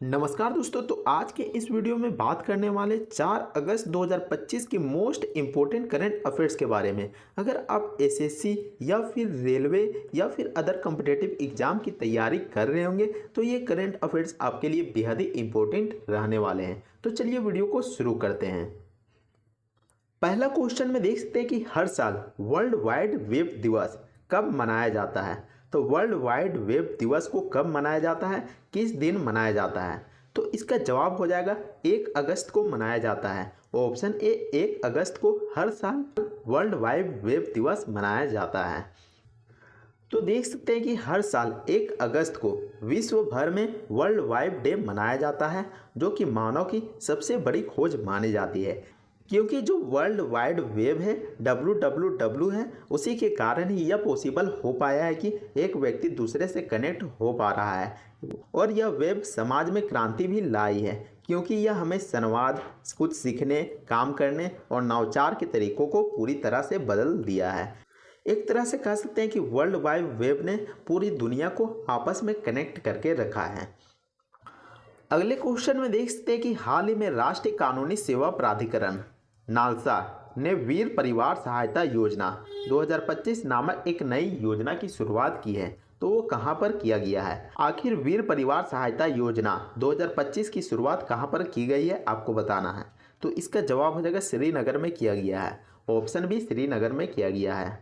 नमस्कार दोस्तों। तो आज के इस वीडियो में बात करने वाले 4 अगस्त 2025 की मोस्ट इम्पोर्टेंट करंट अफेयर्स के बारे में। अगर आप एसएससी या फिर रेलवे या फिर अदर कॉम्पिटिटिव एग्जाम की तैयारी कर रहे होंगे तो ये करंट अफेयर्स आपके लिए बेहद ही इम्पोर्टेंट रहने वाले हैं। तो चलिए वीडियो को शुरू करते हैं। पहला क्वेश्चन में देख सकते हैं कि हर साल वर्ल्ड वाइड वेब दिवस कब मनाया जाता है। तो वर्ल्ड वाइड वेब दिवस को कब मनाया जाता है, किस दिन मनाया जाता है? तो इसका जवाब हो जाएगा 1 अगस्त को मनाया जाता है। ऑप्शन ए 1 अगस्त को हर साल वर्ल्ड वाइड वेब दिवस मनाया जाता है। तो देख सकते हैं कि हर साल 1 अगस्त को विश्व भर में वर्ल्ड वाइड डे मनाया जाता है, जो कि मानव की सबसे बड़ी खोज मानी जाती है। क्योंकि जो वर्ल्ड वाइड वेब है www है, उसी के कारण ही यह पॉसिबल हो पाया है कि एक व्यक्ति दूसरे से कनेक्ट हो पा रहा है। और यह वेब समाज में क्रांति भी लाई है, क्योंकि यह हमें संवाद, कुछ सीखने, काम करने और नवाचार के तरीकों को पूरी तरह से बदल दिया है। एक तरह से कह सकते हैं कि वर्ल्ड वाइड वेब ने पूरी दुनिया को आपस में कनेक्ट करके रखा है। अगले क्वेश्चन में देख सकते हैं कि हाल ही में राष्ट्रीय कानूनी सेवा प्राधिकरण नालसा ने वीर परिवार सहायता योजना 2025 नामक एक नई योजना की शुरुआत की है। तो वो कहां पर किया गया है? आखिर वीर परिवार सहायता योजना 2025 की शुरुआत कहां पर की गई है, आपको बताना है। तो इसका जवाब हो जाएगा श्रीनगर में किया गया है। ऑप्शन बी श्रीनगर में किया गया है।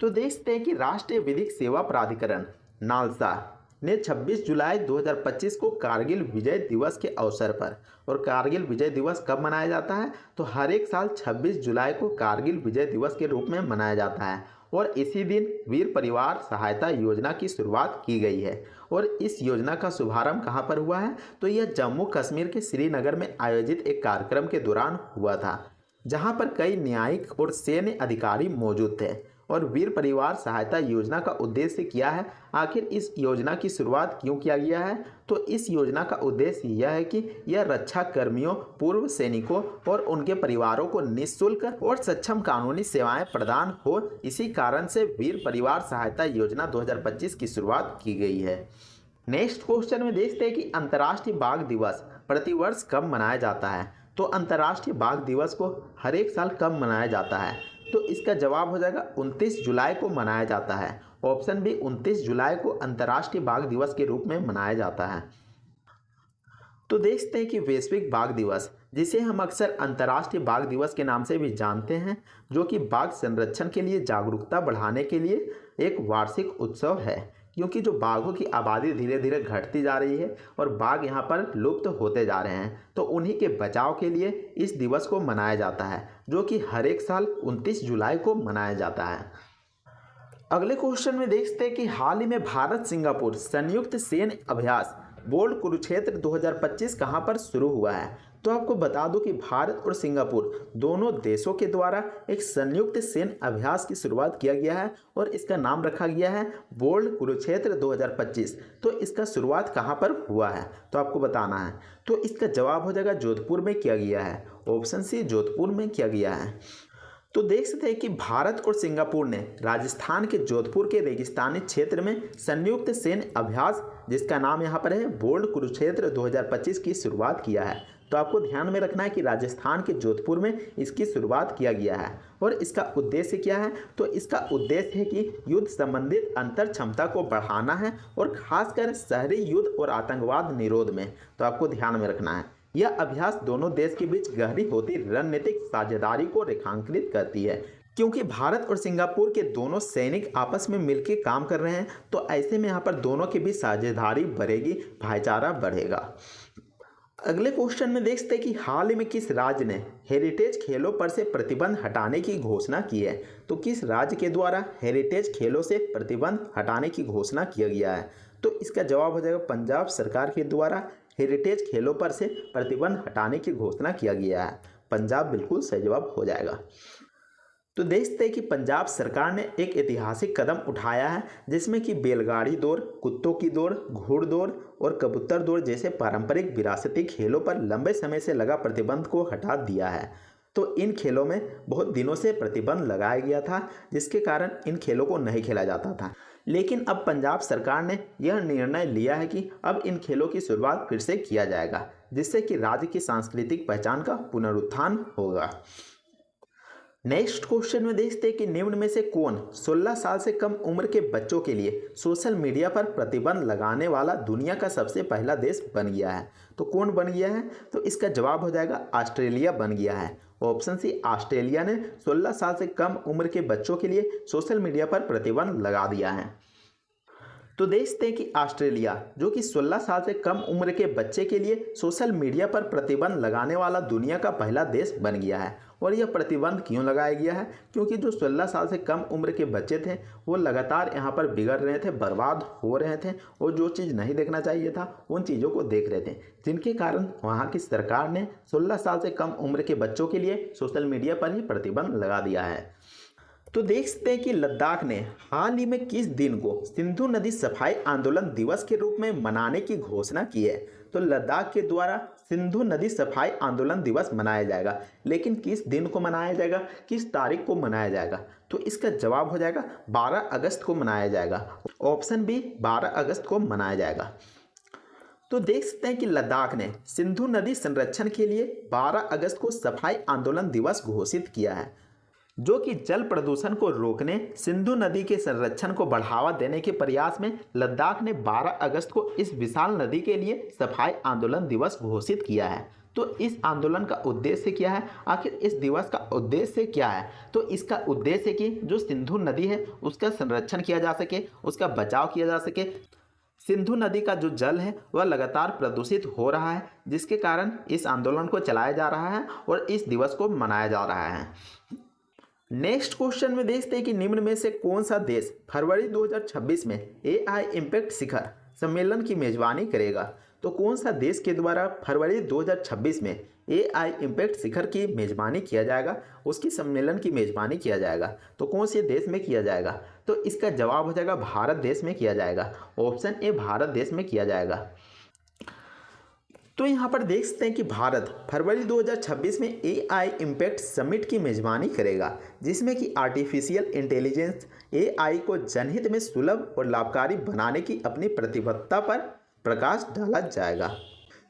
तो देखते हैं कि राष्ट्रीय विधिक सेवा प्राधिकरण नालसा ने 26 जुलाई 2025 को कारगिल विजय दिवस के अवसर पर, और कारगिल विजय दिवस कब मनाया जाता है? तो हर एक साल 26 जुलाई को कारगिल विजय दिवस के रूप में मनाया जाता है। और इसी दिन वीर परिवार सहायता योजना की शुरुआत की गई है। और इस योजना का शुभारंभ कहाँ पर हुआ है? तो यह जम्मू कश्मीर के श्रीनगर में आयोजित एक कार्यक्रम के दौरान हुआ था, जहाँ पर कई न्यायिक और सैन्य अधिकारी मौजूद थे। और वीर परिवार सहायता योजना का उद्देश्य क्या है? आखिर इस योजना की शुरुआत क्यों किया गया है? तो इस योजना का उद्देश्य यह है कि यह रक्षा कर्मियों, पूर्व सैनिकों और उनके परिवारों को निःशुल्क और सक्षम कानूनी सेवाएं प्रदान हो। इसी कारण से वीर परिवार सहायता योजना 2025 की शुरुआत की गई है। नेक्स्ट क्वेश्चन में देखते हैं कि अंतर्राष्ट्रीय बाघ दिवस प्रतिवर्ष कब मनाया जाता है? तो अंतर्राष्ट्रीय बाघ दिवस को हर एक साल कब मनाया जाता है? तो इसका जवाब हो जाएगा 29 जुलाई को मनाया जाता है। ऑप्शन बी 29 जुलाई को अंतर्राष्ट्रीय बाघ दिवस के रूप में मनाया जाता है। तो देखते हैं कि वैश्विक बाघ दिवस, जिसे हम अक्सर अंतर्राष्ट्रीय बाघ दिवस के नाम से भी जानते हैं, जो कि बाघ संरक्षण के लिए जागरूकता बढ़ाने के लिए एक वार्षिक उत्सव है। क्योंकि जो बाघों की आबादी धीरे धीरे घटती जा रही है और बाघ यहाँ पर लुप्त होते जा रहे हैं, तो उन्हीं के बचाव के लिए इस दिवस को मनाया जाता है, जो कि हर एक साल 29 जुलाई को मनाया जाता है। अगले क्वेश्चन में देखते हैं कि हाल ही में भारत सिंगापुर संयुक्त सैन्य अभ्यास बोल्ड कुरुक्षेत्र 2025 कहां पर शुरू हुआ है? तो आपको बता दूं कि भारत और सिंगापुर दोनों देशों के द्वारा एक संयुक्त सैन्य अभ्यास की शुरुआत किया गया है, और इसका नाम रखा गया है बोल्ड कुरुक्षेत्र 2025। तो इसका शुरुआत कहां पर हुआ है? तो आपको बताना है। तो इसका जवाब हो जाएगा जोधपुर में किया गया है। ऑप्शन सी जोधपुर में किया गया है। तो देख सकते हैं कि भारत और सिंगापुर ने राजस्थान के जोधपुर के रेगिस्तानी क्षेत्र में संयुक्त सैन्य अभ्यास, जिसका नाम यहाँ पर है बोल्ड कुरुक्षेत्र 2025 की शुरुआत किया है। तो आपको ध्यान में रखना है कि राजस्थान के जोधपुर में इसकी शुरुआत किया गया है। और इसका उद्देश्य क्या है? तो इसका उद्देश्य है कि युद्ध संबंधित अंतर क्षमता को बढ़ाना है, और खासकर शहरी युद्ध और आतंकवाद निरोध में। तो आपको ध्यान में रखना है, यह अभ्यास दोनों देश के बीच गहरी होती रणनीतिक साझेदारी को रेखांकित करती है। क्योंकि भारत और सिंगापुर के दोनों सैनिक आपस में मिलकर काम कर रहे हैं, तो ऐसे में यहाँ पर दोनों के बीच साझेदारी बढ़ेगी, भाईचारा बढ़ेगा। अगले क्वेश्चन में देखते हैं कि हाल ही में किस राज्य ने हेरिटेज खेलों पर से प्रतिबंध हटाने की घोषणा की है? तो किस राज्य के द्वारा हेरिटेज खेलों से प्रतिबंध हटाने की घोषणा किया गया है? तो इसका जवाब हो जाएगा पंजाब सरकार के द्वारा हेरिटेज खेलों पर से प्रतिबंध हटाने की घोषणा किया गया है। पंजाब बिल्कुल सही जवाब हो जाएगा। तो देखते हैं कि पंजाब सरकार ने एक ऐतिहासिक कदम उठाया है, जिसमें कि बैलगाड़ी दौड़, कुत्तों की दौड़, घुड़दौड़ और कबूतर दौड़ जैसे पारंपरिक विरासती खेलों पर लंबे समय से लगा प्रतिबंध को हटा दिया है। तो इन खेलों में बहुत दिनों से प्रतिबंध लगाया गया था, जिसके कारण इन खेलों को नहीं खेला जाता था। लेकिन अब पंजाब सरकार ने यह निर्णय लिया है कि अब इन खेलों की शुरुआत फिर से किया जाएगा, जिससे कि राज्य की सांस्कृतिक पहचान का पुनरुत्थान होगा। नेक्स्ट क्वेश्चन में देखते हैं कि निम्न में से कौन 16 साल से कम उम्र के बच्चों के लिए सोशल मीडिया पर प्रतिबंध लगाने वाला दुनिया का सबसे पहला देश बन गया है। तो कौन बन गया है? तो इसका जवाब हो जाएगा ऑस्ट्रेलिया बन गया है। ऑप्शन सी, ऑस्ट्रेलिया ने 16 साल से कम उम्र के बच्चों के लिए सोशल मीडिया पर प्रतिबंध लगा दिया है। तो देखते हैं कि ऑस्ट्रेलिया जो कि 16 साल से कम उम्र के बच्चे के लिए सोशल मीडिया पर प्रतिबंध लगाने वाला दुनिया का पहला देश बन गया है। और यह प्रतिबंध क्यों लगाया गया है? क्योंकि जो 16 साल से कम उम्र के बच्चे थे वो लगातार यहाँ पर बिगड़ रहे थे, बर्बाद हो रहे थे और जो चीज़ नहीं देखना चाहिए था उन चीज़ों को देख रहे थे, जिनके कारण वहाँ की सरकार ने 16 साल से कम उम्र के बच्चों के लिए सोशल मीडिया पर ही प्रतिबंध लगा दिया है। तो देखते हैं कि लद्दाख ने हाल ही में किस दिन को सिंधु नदी सफाई आंदोलन दिवस के रूप में मनाने की घोषणा की है। तो लद्दाख के द्वारा सिंधु नदी सफाई आंदोलन दिवस मनाया जाएगा, लेकिन किस दिन को मनाया जाएगा, किस तारीख को मनाया जाएगा? तो इसका जवाब हो जाएगा 12 अगस्त को मनाया जाएगा। ऑप्शन बी, 12 अगस्त को मनाया जाएगा। तो देख सकते हैं कि लद्दाख ने सिंधु नदी संरक्षण के लिए 12 अगस्त को सफाई आंदोलन दिवस घोषित किया है, जो कि जल प्रदूषण को रोकने, सिंधु नदी के संरक्षण को बढ़ावा देने के प्रयास में लद्दाख ने 12 अगस्त को इस विशाल नदी के लिए सफाई आंदोलन दिवस घोषित किया है। तो इस आंदोलन का उद्देश्य क्या है? आखिर इस दिवस का उद्देश्य क्या है? तो इसका उद्देश्य कि जो सिंधु नदी है उसका संरक्षण किया जा सके, उसका बचाव किया जा सके। सिंधु नदी का जो जल है वह लगातार प्रदूषित हो रहा है, जिसके कारण इस आंदोलन को चलाया जा रहा है और इस दिवस को मनाया जा रहा है। नेक्स्ट क्वेश्चन में देखते हैं कि निम्न में से कौन सा देश फरवरी 2026 में AI इम्पैक्ट शिखर सम्मेलन की मेजबानी करेगा। तो कौन सा देश के द्वारा फरवरी 2026 में AI इम्पैक्ट शिखर की मेजबानी किया जाएगा, उसकी सम्मेलन की मेजबानी किया जाएगा? तो कौन से देश में किया जाएगा? तो इसका जवाब हो जाएगा भारत देश में किया जाएगा। ऑप्शन ए, भारत देश में किया जाएगा। तो यहाँ पर देख सकते हैं कि भारत फरवरी 2026 में AI इम्पैक्ट समिट की मेजबानी करेगा, जिसमें कि आर्टिफिशियल इंटेलिजेंस AI को जनहित में सुलभ और लाभकारी बनाने की अपनी प्रतिबद्धता पर प्रकाश डाला जाएगा।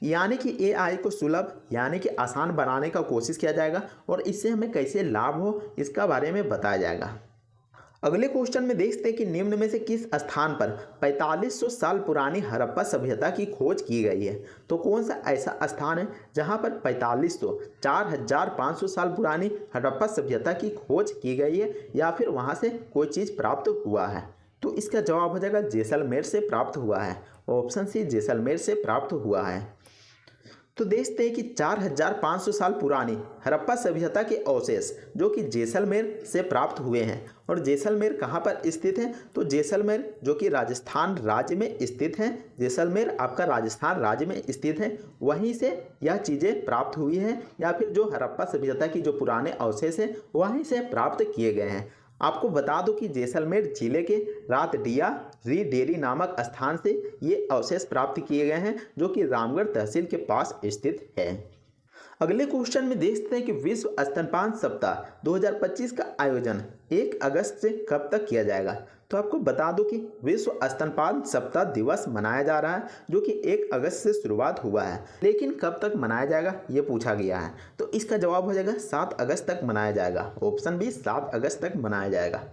यानी कि AI को सुलभ यानी कि आसान बनाने का कोशिश किया जाएगा और इससे हमें कैसे लाभ हो इसका बारे में बताया जाएगा। अगले क्वेश्चन में देखते हैं कि निम्न में से किस स्थान पर 4500 साल पुरानी हड़प्पा सभ्यता की खोज की गई है। तो कौन सा ऐसा स्थान है जहां पर 4500 साल पुरानी हड़प्पा सभ्यता की खोज की गई है या फिर वहां से कोई चीज़ प्राप्त हुआ है? तो इसका जवाब हो जाएगा जैसलमेर से प्राप्त हुआ है। ऑप्शन सी, जैसलमेर से प्राप्त हुआ है। तो देखते हैं कि 4500 साल पुरानी हड़प्पा सभ्यता के अवशेष जो कि जैसलमेर से प्राप्त हुए हैं। और जैसलमेर कहाँ पर स्थित है? तो जैसलमेर जो कि राजस्थान राज्य में स्थित है। जैसलमेर आपका राजस्थान राज्य में स्थित है, वहीं से यह चीज़ें प्राप्त हुई हैं या फिर जो हड़प्पा सभ्यता की जो पुराने अवशेष हैं वहीं से प्राप्त किए गए हैं। आपको बता दूं कि जैसलमेर जिले के रातडिया री डेरी नामक स्थान से ये अवशेष प्राप्त किए गए हैं, जो कि रामगढ़ तहसील के पास स्थित है। अगले क्वेश्चन में देखते हैं कि विश्व स्तनपान सप्ताह 2025 का आयोजन 1 अगस्त से कब तक किया जाएगा। तो आपको बता दूं कि विश्व स्तनपान सप्ताह दिवस मनाया जा रहा है, जो कि 1 अगस्त से शुरुआत हुआ है, लेकिन कब तक मनाया जाएगा ये पूछा गया है। तो इसका जवाब हो जाएगा 7 अगस्त तक मनाया जाएगा। ऑप्शन बी, 7 अगस्त तक मनाया जाएगा।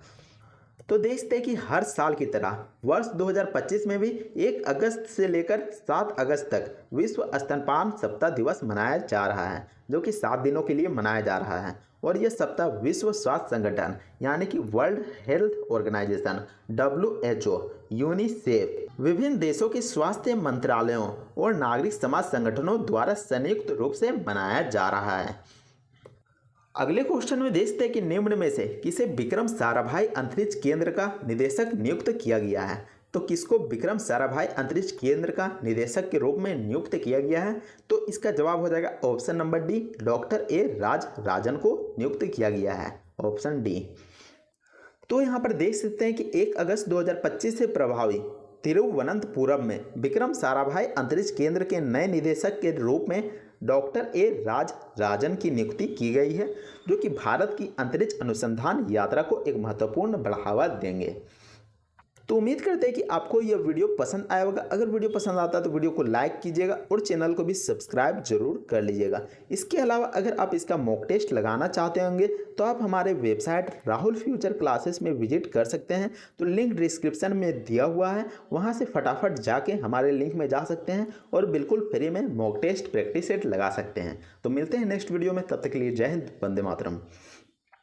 तो देखते हैं कि हर साल की तरह वर्ष 2025 में भी 1 अगस्त से लेकर 7 अगस्त तक विश्व स्तनपान सप्ताह दिवस मनाया जा रहा है, जो कि 7 दिनों के लिए मनाया जा रहा है। और यह सप्ताह विश्व स्वास्थ्य संगठन यानी कि world health organisation WHO, UNICEF, विभिन्न देशों के स्वास्थ्य मंत्रालयों और नागरिक समाज संगठनों द्वारा संयुक्त रूप से मनाया जा रहा है। अगले क्वेश्चन में देखते हैं कि निम्न में से किसे विक्रम साराभाई अंतरिक्ष केंद्र का निदेशक नियुक्त किया गया है। तो किसको विक्रम साराभाई अंतरिक्ष केंद्र का निदेशक के रूप में नियुक्त किया गया है? तो इसका जवाब हो जाएगा option number D, doctor A Rajan को नियुक्त किया गया है। Option D. तो यहाँ पर देख सकते हैं कि 1 अगस्त 2025 से प्रभावी तिरुवनंतपुरम में विक्रम साराभाई अंतरिक्ष केंद्र के नए निदेशक के रूप में डॉक्टर ए राजन की नियुक्ति की गई है, जो कि भारत की अंतरिक्ष अनुसंधान यात्रा को एक महत्वपूर्ण बढ़ावा देंगे। तो उम्मीद करते हैं कि आपको यह वीडियो पसंद आया होगा। अगर वीडियो पसंद आता है तो वीडियो को लाइक कीजिएगा और चैनल को भी सब्सक्राइब जरूर कर लीजिएगा। इसके अलावा अगर आप इसका मॉक टेस्ट लगाना चाहते होंगे तो आप हमारे वेबसाइट राहुल फ्यूचर क्लासेस में विजिट कर सकते हैं। तो लिंक डिस्क्रिप्शन में दिया हुआ है, वहां से फटाफट जाके हमारे लिंक में जा सकते हैं और बिल्कुल फ्री में मॉक टेस्ट प्रैक्टिस सेट लगा सकते हैं। तो मिलते हैं नेक्स्ट वीडियो में, तब तक के लिए जय हिंद, वंदे मातरम।